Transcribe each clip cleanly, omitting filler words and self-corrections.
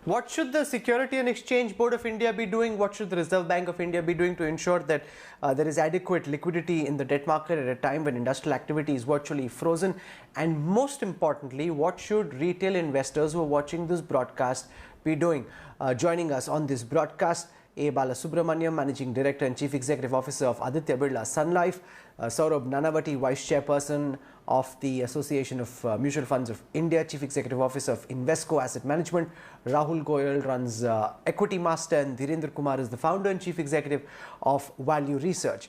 What should the Security and Exchange Board of India be doing? What should the Reserve Bank of India be doing to ensure that there is adequate liquidity in the debt market at a time when industrial activity is virtually frozen? And most importantly, what should retail investors who are watching this broadcast be doing? Joining us on this broadcast, A. Balasubramaniam, Managing Director and Chief Executive Officer of Aditya Birla Sun Life, Saurabh Nanavati, Vice Chairperson of the Association of Mutual Funds of India, Chief Executive Officer of Invesco Asset Management, Rahul Goyal runs Equity Master, and Dhirendra Kumar is the founder and Chief Executive of Value Research.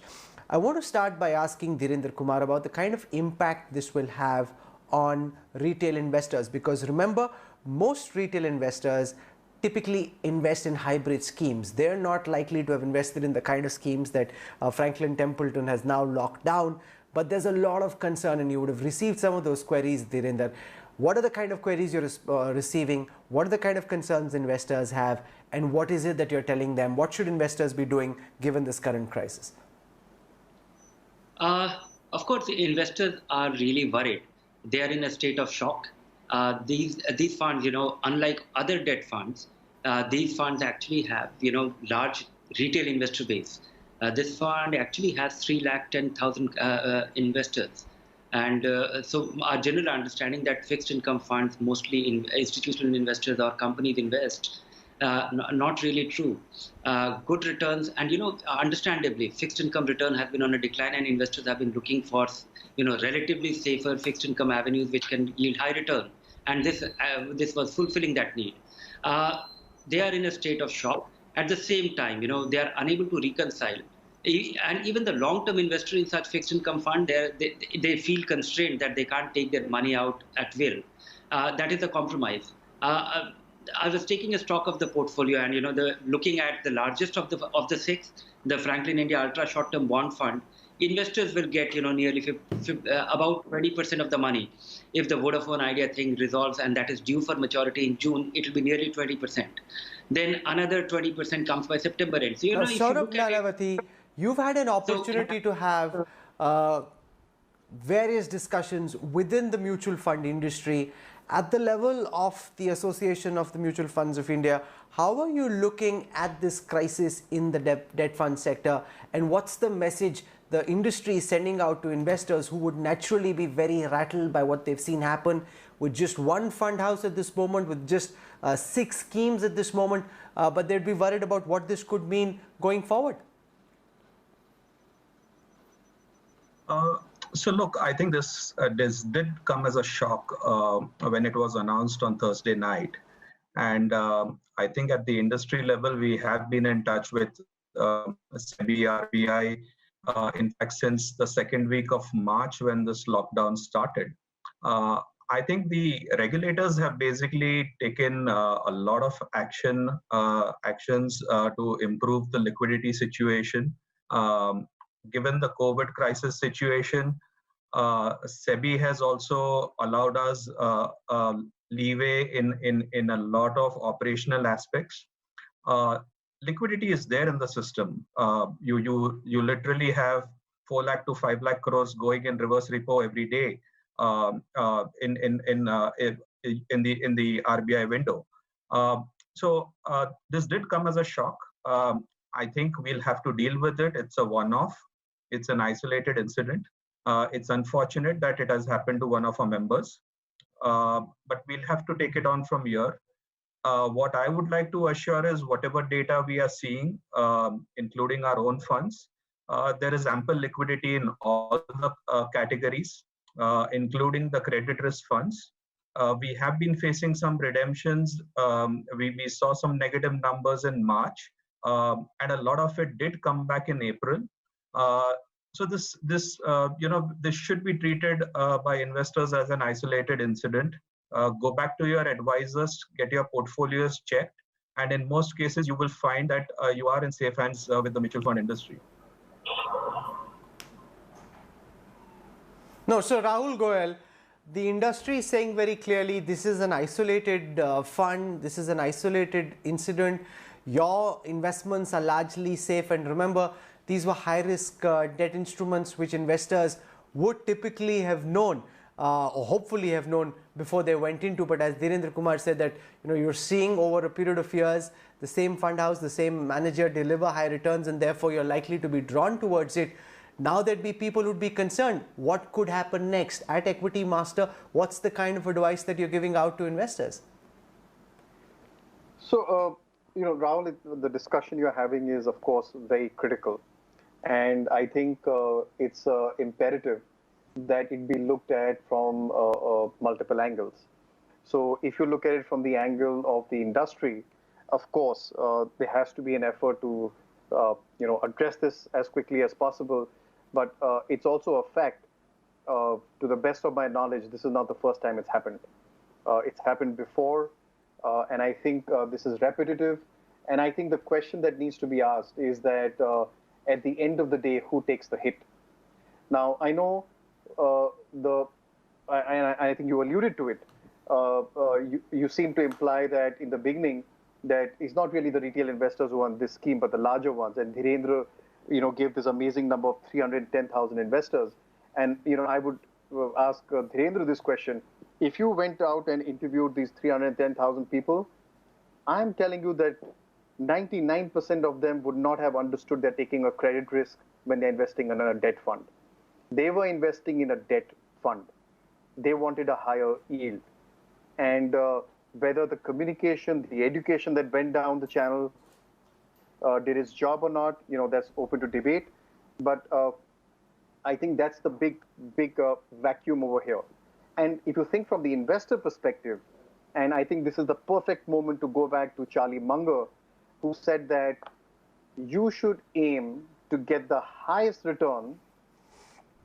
I want to start by asking Dhirendra Kumar about the kind of impact this will have on retail investors, because remember, most retail investors typically invest in hybrid schemes. They're not likely to have invested in the kind of schemes that Franklin Templeton has now locked down. But there's a lot of concern, and you would have received some of those queries, Dhirendra. What are the kind of queries you're receiving? What are the kind of concerns investors have? And what is it that you're telling them? What should investors be doing given this current crisis? Of course, the investors are really worried. They are in a state of shock. These funds, unlike other debt funds, these funds actually have, large retail investor base. This fund actually has 310,000 investors. And so our general understanding that fixed income funds, mostly in institutional investors or companies invest, not really true. Good returns, and understandably, fixed income return has been on a decline, and investors have been looking for relatively safer fixed income avenues which can yield high return. And this was fulfilling that need. They are in a state of shock. At the same time, they are unable to reconcile. And even the long-term investor in such fixed income fund, they feel constrained that they can't take their money out at will. That is a compromise. I was taking a stock of the portfolio, and looking at the largest of the six, the Franklin India Ultra Short-Term Bond Fund, investors will get nearly about 20% of the money. If the Vodafone Idea thing resolves and that is due for maturity in June, it will be nearly 20%. Then another 20% comes by September end. So Saurabh Nanavati, you've had an opportunity to have various discussions within the mutual fund industry at the level of the Association of the Mutual Funds of India. How are you looking at this crisis in the debt fund sector, and what's the message the industry is sending out to investors who would naturally be very rattled by what they've seen happen with just one fund house at this moment, with just 6 schemes at this moment, but they'd be worried about what this could mean going forward? So look, I think this did come as a shock when it was announced on Thursday night. And I think at the industry level, we have been in touch with SEBI, RBI, in fact, since the second week of March when this lockdown started. I think the regulators have basically taken a lot of actions to improve the liquidity situation. Given the COVID crisis situation, SEBI has also allowed us leeway in a lot of operational aspects. Liquidity is there in the system. You literally have 4 lakh to 5 lakh crores going in reverse repo every day in the RBI window. So this did come as a shock. I think we'll have to deal with it. It's a one-off. It's an isolated incident. It's unfortunate that it has happened to one of our members, but we'll have to take it on from here. What I would like to assure is whatever data we are seeing, including our own funds, there is ample liquidity in all the categories, including the credit risk funds. We have been facing some redemptions. We saw some negative numbers in March, and a lot of it did come back in April. So this should be treated by investors as an isolated incident. Go back to your advisors, get your portfolios checked, and in most cases, you will find that you are in safe hands with the mutual fund industry. No, so Rahul Goyal, the industry is saying very clearly this is an isolated fund, this is an isolated incident. Your investments are largely safe, and remember, these were high-risk debt instruments which investors would typically have known or hopefully have known before they went into. But as Dhirendra Kumar said, that you're seeing over a period of years the same fund house, the same manager deliver high returns, and therefore you're likely to be drawn towards it. Now there'd be people who'd be concerned. What could happen next? At Equity Master, what's the kind of advice that you're giving out to investors? So, Rahul, the discussion you're having is, of course, very critical. And I think it's imperative that it be looked at from multiple angles. So if you look at it from the angle of the industry, of course, there has to be an effort to, address this as quickly as possible. But it's also a fact, to the best of my knowledge, this is not the first time it's happened. It's happened before, and I think this is repetitive. And I think the question that needs to be asked is that at the end of the day, who takes the hit? Now, I know I think you alluded to it. You seem to imply that in the beginning that it's not really the retail investors who are on this scheme, but the larger ones. And Dhirendra, gave this amazing number of 310,000 investors. And I would ask Dhirendra this question: if you went out and interviewed these 310,000 people, I'm telling you that 99% of them would not have understood they're taking a credit risk when they're investing in a debt fund. They were investing in a debt fund. They wanted a higher yield. And whether the communication, the education that went down the channel did its job or not, that's open to debate. But I think that's the big vacuum over here. And if you think from the investor perspective, and I think this is the perfect moment to go back to Charlie Munger, who said that you should aim to get the highest return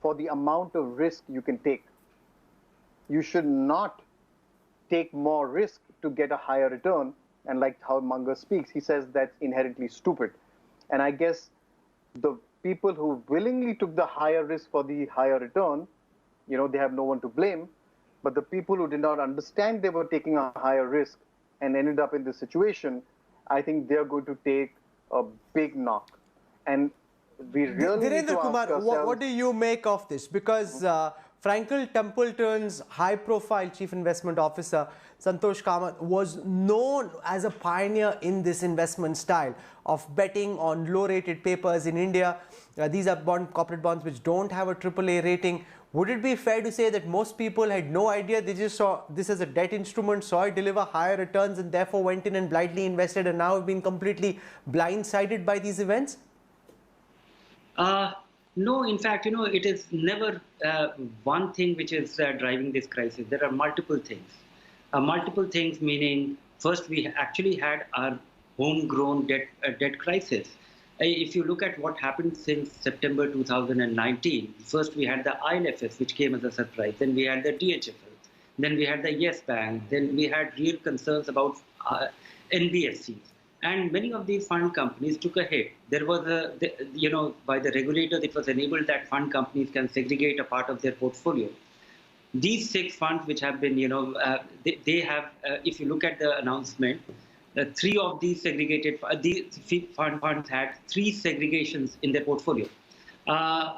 for the amount of risk you can take. You should not take more risk to get a higher return. And like how Munger speaks, he says that's inherently stupid. And I guess the people who willingly took the higher risk for the higher return, they have no one to blame. But the people who did not understand they were taking a higher risk and ended up in this situation, I think they're going to take a big knock. And we really need to ask ourselves, what do you make of this? Because Franklin Templeton's high-profile chief investment officer, Santosh Kamath, was known as a pioneer in this investment style of betting on low-rated papers in India. These are corporate bonds which don't have a AAA rating. Would it be fair to say that most people had no idea? They just saw this as a debt instrument, saw it deliver higher returns, and therefore went in and blindly invested, and now have been completely blindsided by these events? No, in fact, it is never one thing which is driving this crisis. There are multiple things. Multiple things meaning, first, we actually had our homegrown debt crisis. If you look at what happened since September 2019, first we had the ILFS, which came as a surprise. Then we had the DHFL. Then we had the Yes Bank. Then we had real concerns about NBFCs. And many of these fund companies took a hit. There was by the regulators, it was enabled that fund companies can segregate a part of their portfolio. These 6 funds, which have been, they have, if you look at the announcement, 3 of these segregated funds had 3 segregations in their portfolio.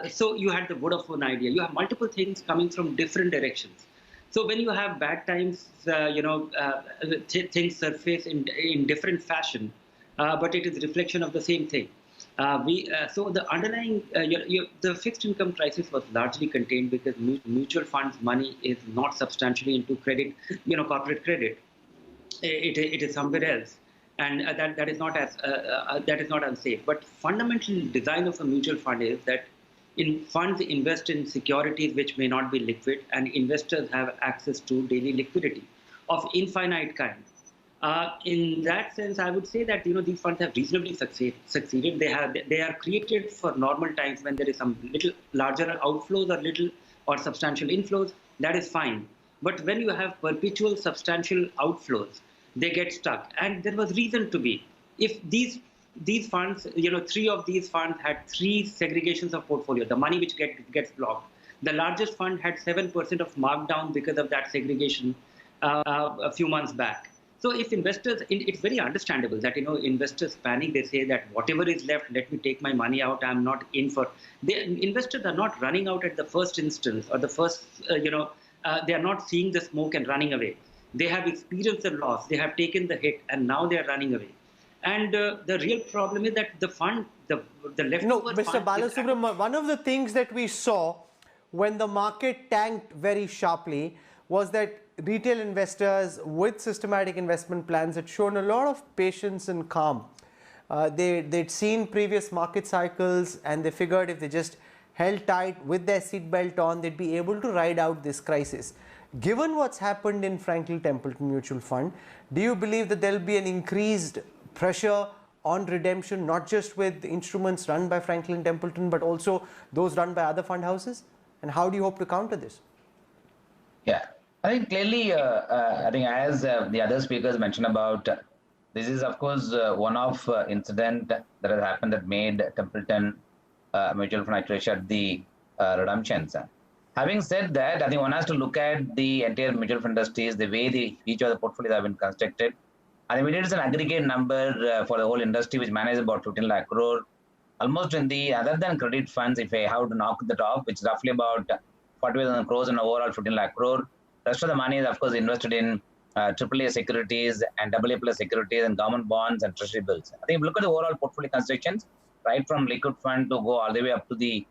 So you had the Vodafone idea. You have multiple things coming from different directions. So when you have bad times, things surface in different fashion, but it is a reflection of the same thing. So the underlying, the fixed income crisis was largely contained because mutual funds money is not substantially into credit, corporate credit. It is somewhere else, and that is not unsafe. But fundamental design of a mutual fund is that funds invest in securities which may not be liquid, and investors have access to daily liquidity of infinite kind. In that sense, I would say that these funds have reasonably succeeded. They are created for normal times when there is some little larger outflows or substantial inflows. That is fine. But when you have perpetual substantial outflows, they get stuck. And there was reason to be. If these funds, 3 of these funds had 3 segregations of portfolio, the money which gets blocked. The largest fund had 7% of markdown because of that segregation a few months back. So if investors, it's very understandable that, investors panic. They say that whatever is left, let me take my money out. I'm not in for. Investors are not running out at the first instance or the first, they are not seeing the smoke and running away. They have experienced the loss, they have taken the hit, and now they are running away. And the real problem is that the fund, the No, leftover Mr. fund is Balasubramanian, one of the things that we saw when the market tanked very sharply was that retail investors with systematic investment plans had shown a lot of patience and calm. They'd seen previous market cycles and they figured if they just held tight with their seatbelt on, they'd be able to ride out this crisis. Given what's happened in Franklin Templeton Mutual Fund, do you believe that there'll be an increased pressure on redemption, not just with the instruments run by Franklin Templeton, but also those run by other fund houses? And how do you hope to counter this? Yeah, I think clearly, I think as the other speakers mentioned about, this is of course one-off incident that has happened that made Templeton Mutual Fund actually shut the redemptions. Having said that, I think one has to look at the entire mutual fund industries, the way each of the portfolios have been constructed. I think we did an aggregate number for the whole industry, which manages about 15 lakh crore. Almost in the, other than credit funds, if I have to knock that off, which is roughly about 40,000 crores and overall 15 lakh crore. The rest of the money is, of course, invested in AAA securities and AA plus securities and government bonds and treasury bills. I think if you look at the overall portfolio constructions, right from liquid fund to go all the way up to the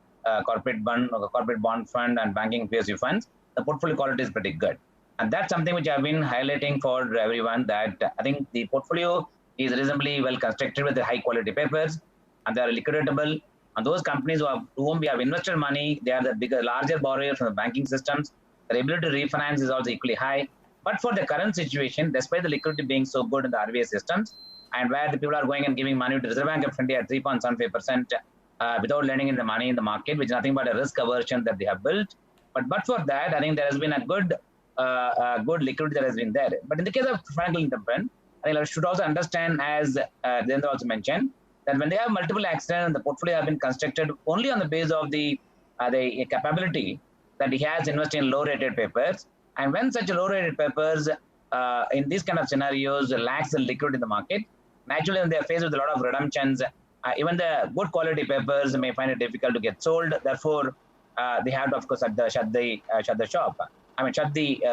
corporate bond fund and banking PSU funds, the portfolio quality is pretty good. And that's something which I've been highlighting for everyone, that I think the portfolio is reasonably well constructed with the high quality papers and they are liquidatable. And those companies to whom we have invested money, they are the larger borrowers from the banking systems. Their ability to refinance is also equally high. But for the current situation, despite the liquidity being so good in the RBI systems, and where the people are going and giving money to the Reserve Bank of India at 3.75% without lending in the money in the market, which is nothing but a risk aversion that they have built. But for that, I think there has been a good liquidity that has been there. But in the case of Franklin Templeton, I think I should also understand, as Dendra also mentioned, that when they have multiple accidents and the portfolio have been constructed only on the basis of the capability that he has invested in low-rated papers, and when such low-rated papers in these kind of scenarios lacks the liquidity in the market, naturally when they are faced with a lot of redemptions, even the good quality papers may find it difficult to get sold. Therefore, they have to, of course, shut the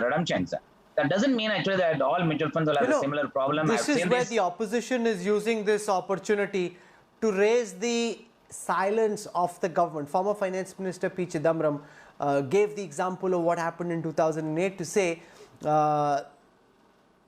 redemptions. That doesn't mean actually that all mutual funds will have a similar problem. This is where the opposition is using this opportunity to raise the silence of the government. Former Finance Minister P. Chidambaram gave the example of what happened in 2008 to say that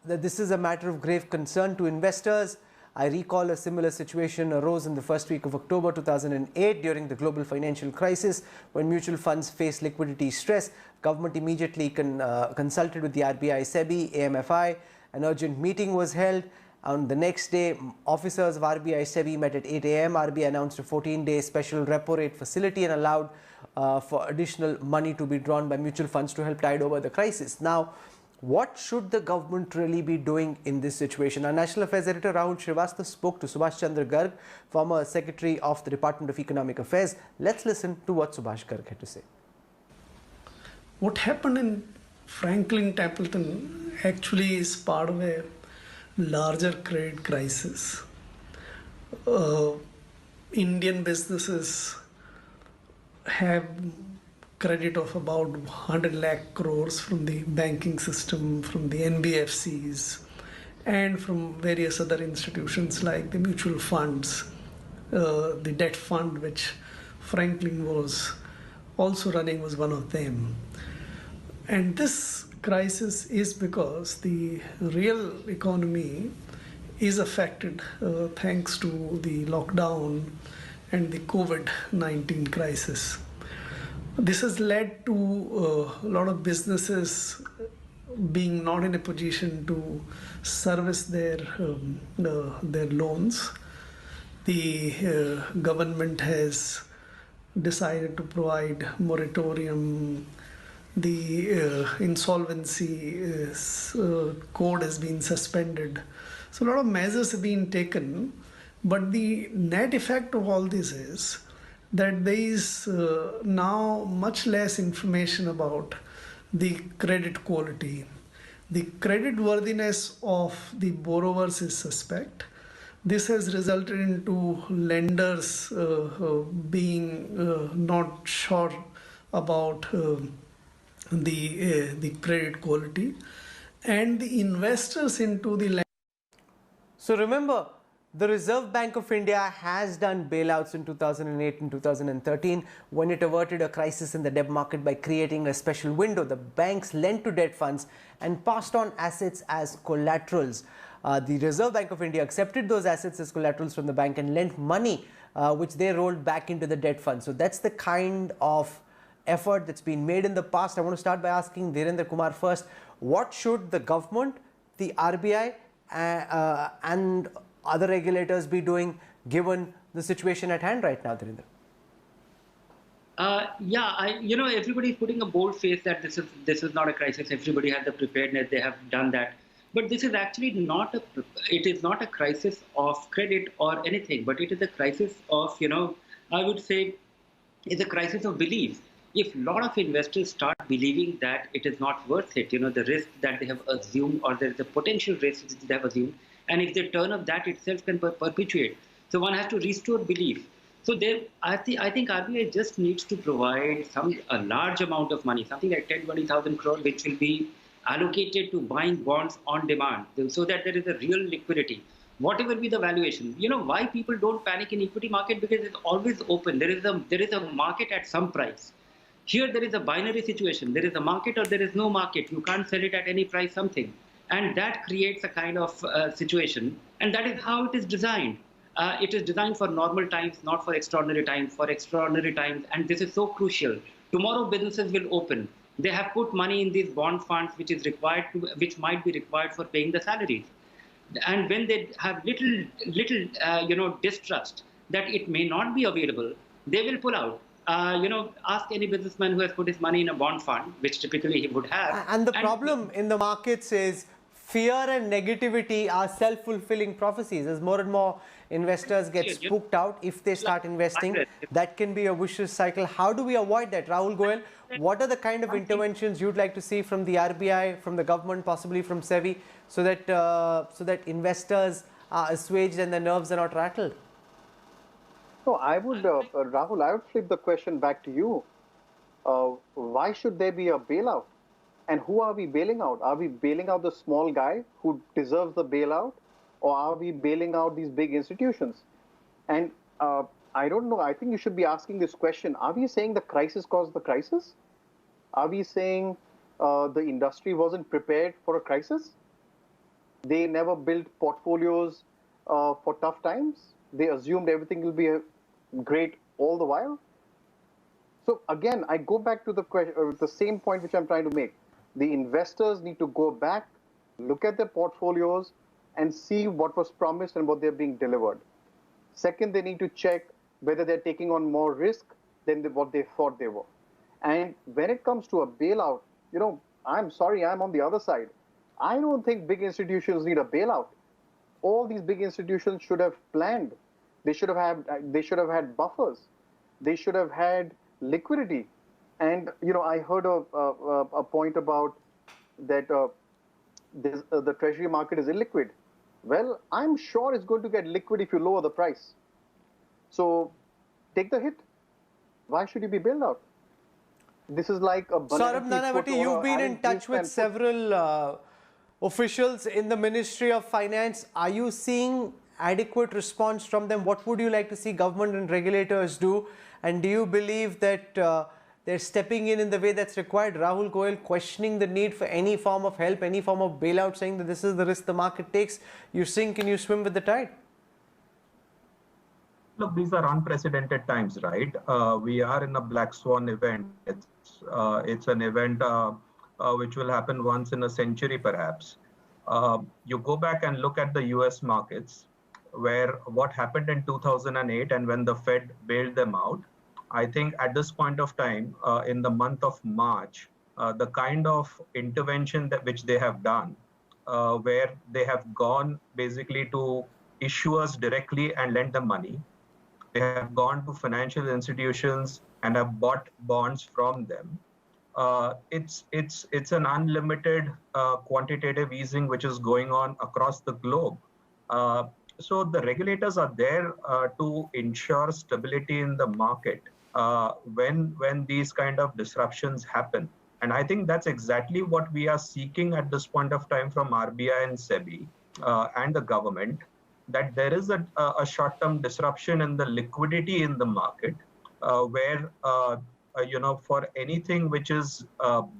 this is a matter of grave concern to investors. I recall a similar situation arose in the first week of October 2008 during the global financial crisis when mutual funds faced liquidity stress. Government immediately consulted with the RBI, SEBI, AMFI. An urgent meeting was held. On the next day, officers of RBI, SEBI met at 8 a.m. RBI announced a 14-day special repo rate facility and allowed for additional money to be drawn by mutual funds to help tide over the crisis. Now, what should the government really be doing in this situation? Our National Affairs Editor Rahul Srivastava spoke to Subhash Chandra Garg, former Secretary of the Department of Economic Affairs. Let's listen to what Subhash Garg had to say. What happened in Franklin Templeton actually is part of a larger credit crisis. Indian businesses have credit of about 100 lakh crores from the banking system, from the NBFCs, and from various other institutions like the mutual funds, the debt fund, which Franklin was also running, was one of them. And this crisis is because the real economy is affected thanks to the lockdown and the COVID-19 crisis. This has led to a lot of businesses being not in a position to service their loans. The government has decided to provide moratorium. The insolvency code has been suspended. So a lot of measures have been taken, but the net effect of all this is that there is now much less information about the credit quality. The credit worthiness of the borrowers is suspect. This has resulted into lenders being not sure about the credit quality, and the investors into the. So remember, the Reserve Bank of India has done bailouts in 2008 and 2013 when it averted a crisis in the debt market by creating a special window. The banks lent to debt funds and passed on assets as collaterals. The Reserve Bank of India accepted those assets as collaterals from the bank and lent money which they rolled back into the debt fund. So that's the kind of effort that's been made in the past. I want to start by asking Dhirendra Kumar first. What should the government, the RBI and other regulators be doing given the situation at hand right now, Dhirendra? Everybody's putting a bold face that this is not a crisis. Everybody has the preparedness. They have done that. But this is actually not a crisis of credit or anything, but it is a crisis of, I would say, it's a crisis of belief. If a lot of investors start believing that it is not worth it, the risk that they have assumed, or there is a potential risk that they have assumed, and if they turn up, that itself can perpetuate. So one has to restore belief. So I think RBI just needs to provide a large amount of money, something like 10,000-20,000 crore, which will be allocated to buying bonds on demand, so that there is a real liquidity. Whatever be the valuation, why people don't panic in equity market? Because it's always open. There is a market at some price. Here there is a binary situation. There is a market or there is no market. You can't sell it at any price something. And that creates a kind of situation. And that is how it is designed. It is designed for normal times, not for extraordinary times. And this is so crucial. Tomorrow businesses will open. They have put money in these bond funds, which might be required for paying the salaries. And when they have little distrust that it may not be available, they will pull out. Ask any businessman who has put his money in a bond fund, which typically he would have. And the problem in the markets is fear and negativity are self-fulfilling prophecies. As more and more investors get spooked out, if they start investing, that can be a vicious cycle. How do we avoid that? Rahul Goel, what are the kind of interventions you'd like to see from the RBI, from the government, possibly from SEBI, so that investors are assuaged and their nerves are not rattled? No, I would, Rahul, I would flip the question back to you. Why should there be a bailout? And who are we bailing out? Are we bailing out the small guy who deserves the bailout? Or are we bailing out these big institutions? And I don't know, I think you should be asking this question. Are we saying the crisis caused the crisis? Are we saying the industry wasn't prepared for a crisis? They never built portfolios for tough times? They assumed everything will be great all the while? So again, I go back to the same point which I'm trying to make. The investors need to go back, look at their portfolios, and see what was promised and what they're being delivered. Second, they need to check whether they're taking on more risk than what they thought they were. And when it comes to a bailout, I'm sorry, I'm on the other side. I don't think big institutions need a bailout. All these big institutions should have planned. They should have had buffers. They should have had liquidity. And I heard a point about that the treasury market is illiquid. Well, I'm sure it's going to get liquid if you lower the price. So take the hit. Why should you be bailed out? This is like a Saurabh Nanavati, you've been in touch with several officials in the Ministry of Finance. Are you seeing adequate response from them? What would you like to see government and regulators do? And do you believe that they're stepping in the way that's required? Rahul Goel questioning the need for any form of help, any form of bailout, saying that this is the risk the market takes. You sink and you swim with the tide. Look, these are unprecedented times, right? We are in a black swan event. It's an event which will happen once in a century, perhaps. You go back and look at the US markets, where what happened in 2008 and when the Fed bailed them out. I think at this point of time, in the month of March, the kind of intervention which they have done, where they have gone basically to issuers directly and lend them money. They have gone to financial institutions and have bought bonds from them. It's an unlimited quantitative easing which is going on across the globe. So the regulators are there to ensure stability in the market when these kind of disruptions happen. And I think that's exactly what we are seeking at this point of time from RBI and SEBI and the government, that there is a short-term disruption in the liquidity in the market, where for anything which is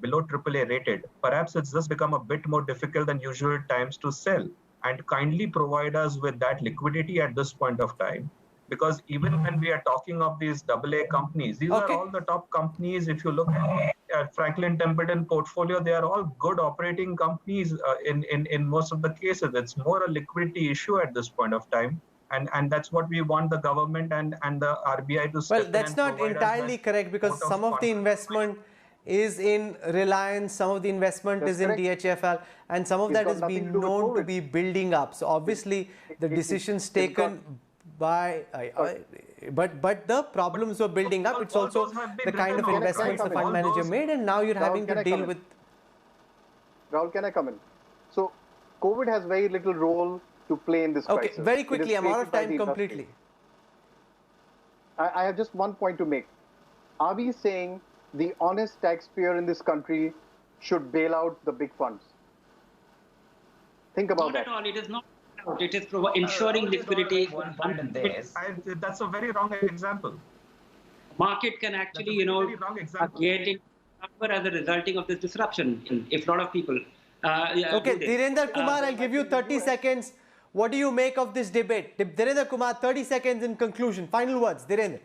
below AAA rated, perhaps it's just become a bit more difficult than usual times to sell, and kindly provide us with that liquidity at this point of time. Because even when we are talking of these AA companies, these are all the top companies. If you look at Franklin Templeton portfolio, they are all good operating companies in most of the cases. It's more a liquidity issue at this point of time. And that's what we want the government and the RBI to step in. Well, that's not entirely correct, because some of the investment is in Reliance, some of the investment is in DHFL, and some of that has been known to be building up. So obviously the decisions taken by, but the problems were building up. It's also the kind of investments the fund manager made, and now you're having to deal with. Rahul, can I come in? So COVID has very little role to play in this crisis. Okay, very quickly, I'm out of time completely. I have just one point to make. Are we saying the honest taxpayer in this country should bail out the big funds? Think about that. Not at all. It is not. It is ensuring liquidity. That's a very wrong example. Market can actually, getting suffer as a resulting of this disruption. If a lot of people. Okay, Dhirendra Kumar, I'll give you 30 seconds. What do you make of this debate? Dhirendra Kumar, 30 seconds in conclusion. Final words, Dhirendra.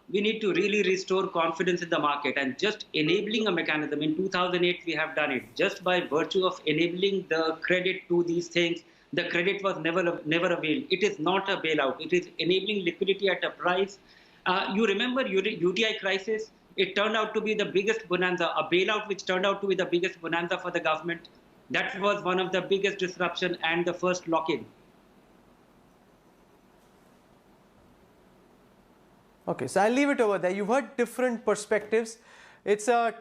We need to really restore confidence in the market, and just enabling a mechanism. In 2008, we have done it. Just by virtue of enabling the credit to these things, the credit was never availed. It is not a bailout. It is enabling liquidity at a price. You remember UTI crisis? It turned out to be the biggest bonanza, a bailout which turned out to be the biggest bonanza for the government. That was one of the biggest disruption and the first lock-in. Okay, so I'll leave it over there. You've heard different perspectives. It's a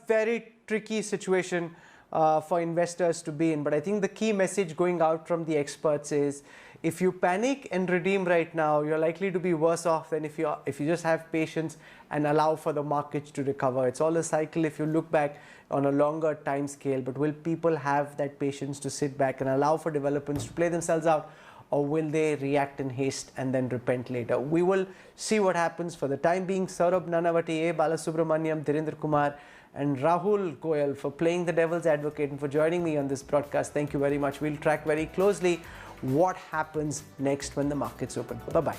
very tricky situation for investors to be in. But I think the key message going out from the experts is, if you panic and redeem right now, you're likely to be worse off than if you just have patience and allow for the markets to recover. It's all a cycle if you look back on a longer time scale. But will people have that patience to sit back and allow for developments to play themselves out? Or will they react in haste and then repent later? We will see what happens. For the time being, Saurabh Nanavati, A. Balasubramaniam, Dhirendra Kumar and Rahul Goyal for playing the devil's advocate and for joining me on this broadcast. Thank you very much. We'll track very closely what happens next when the markets open. Bye-bye.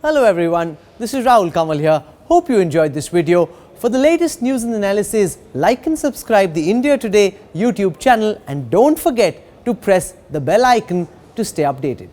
Hello everyone, this is Rahul Kanwal here. Hope you enjoyed this video. For the latest news and analysis, like and subscribe the India Today YouTube channel, and don't forget to press the bell icon to stay updated.